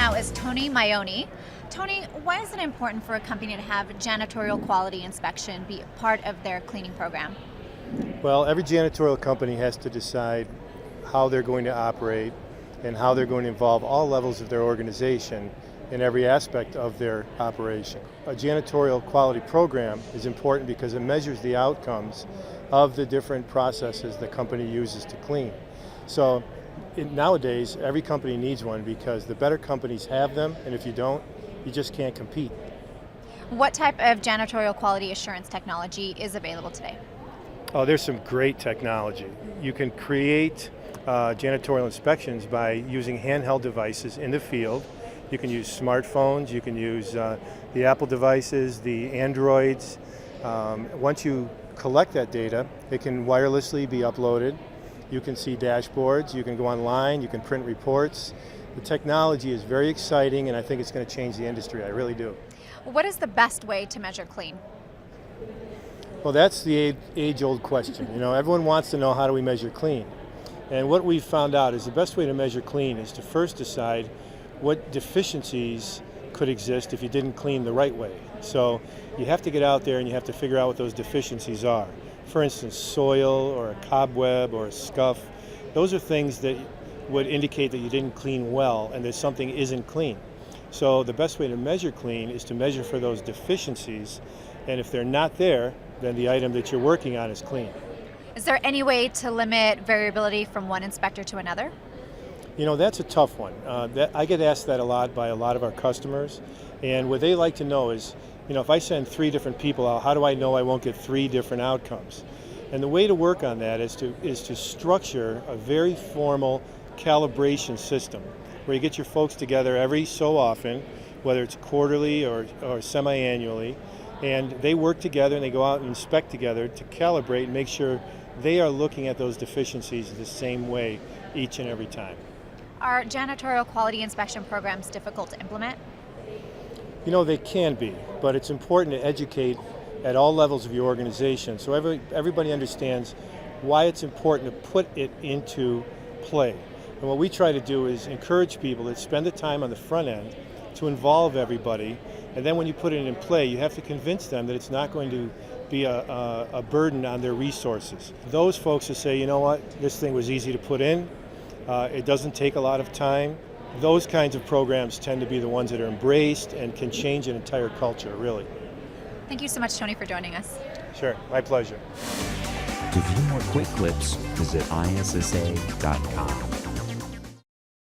now is Tony Maione. Tony, why is it important for a company to have janitorial quality inspection be part of their cleaning program? Well, every janitorial company has to decide how they're going to operate and how they're going to involve all levels of their organization in every aspect of their operation. A janitorial quality program is important because it measures the outcomes of the different processes the company uses to clean. So nowadays, every company needs one because the better companies have them, and if you don't, you just can't compete. What type of janitorial quality assurance technology is available today? Oh, there's some great technology. You can create janitorial inspections by using handheld devices in the field. You can use smartphones, you can use the Apple devices, the Androids. Once you collect that data, it can wirelessly be uploaded. You can see dashboards, you can go online, you can print reports. The technology is very exciting, and I think it's going to change the industry. I really do. What is the best way to measure clean? Well, that's the age-old question. You know, everyone wants to know, how do we measure clean? And what we've found out is the best way to measure clean is to first decide what deficiencies could exist if you didn't clean the right way. So you have to get out there and you have to figure out what those deficiencies are. For instance, soil or a cobweb or a scuff. Those are things that would indicate that you didn't clean well and that something isn't clean. So the best way to measure clean is to measure for those deficiencies, and if they're not there, then the item that you're working on is clean. Is there any way to limit variability from one inspector to another? You know, that's a tough one. I get asked that a lot by a lot of our customers, and what they like to know is, you know, if I send 3 different people out, how do I know I won't get 3 different outcomes? And the way to work on that is to structure a very formal calibration system where you get your folks together every so often, whether it's quarterly or semi-annually, and they work together and they go out and inspect together to calibrate and make sure they are looking at those deficiencies the same way each and every time. Are janitorial quality inspection programs difficult to implement? You know, they can be, but it's important to educate at all levels of your organization so everybody understands why it's important to put it into play. And what we try to do is encourage people to spend the time on the front end to involve everybody, and then when you put it in play, you have to convince them that it's not going to be a burden on their resources. Those folks who say, you know what, this thing was easy to put in, it doesn't take a lot of time, those kinds of programs tend to be the ones that are embraced and can change an entire culture, really. Thank you so much, Tony, for joining us. Sure, my pleasure. To view more quick clips, visit ISSA.com.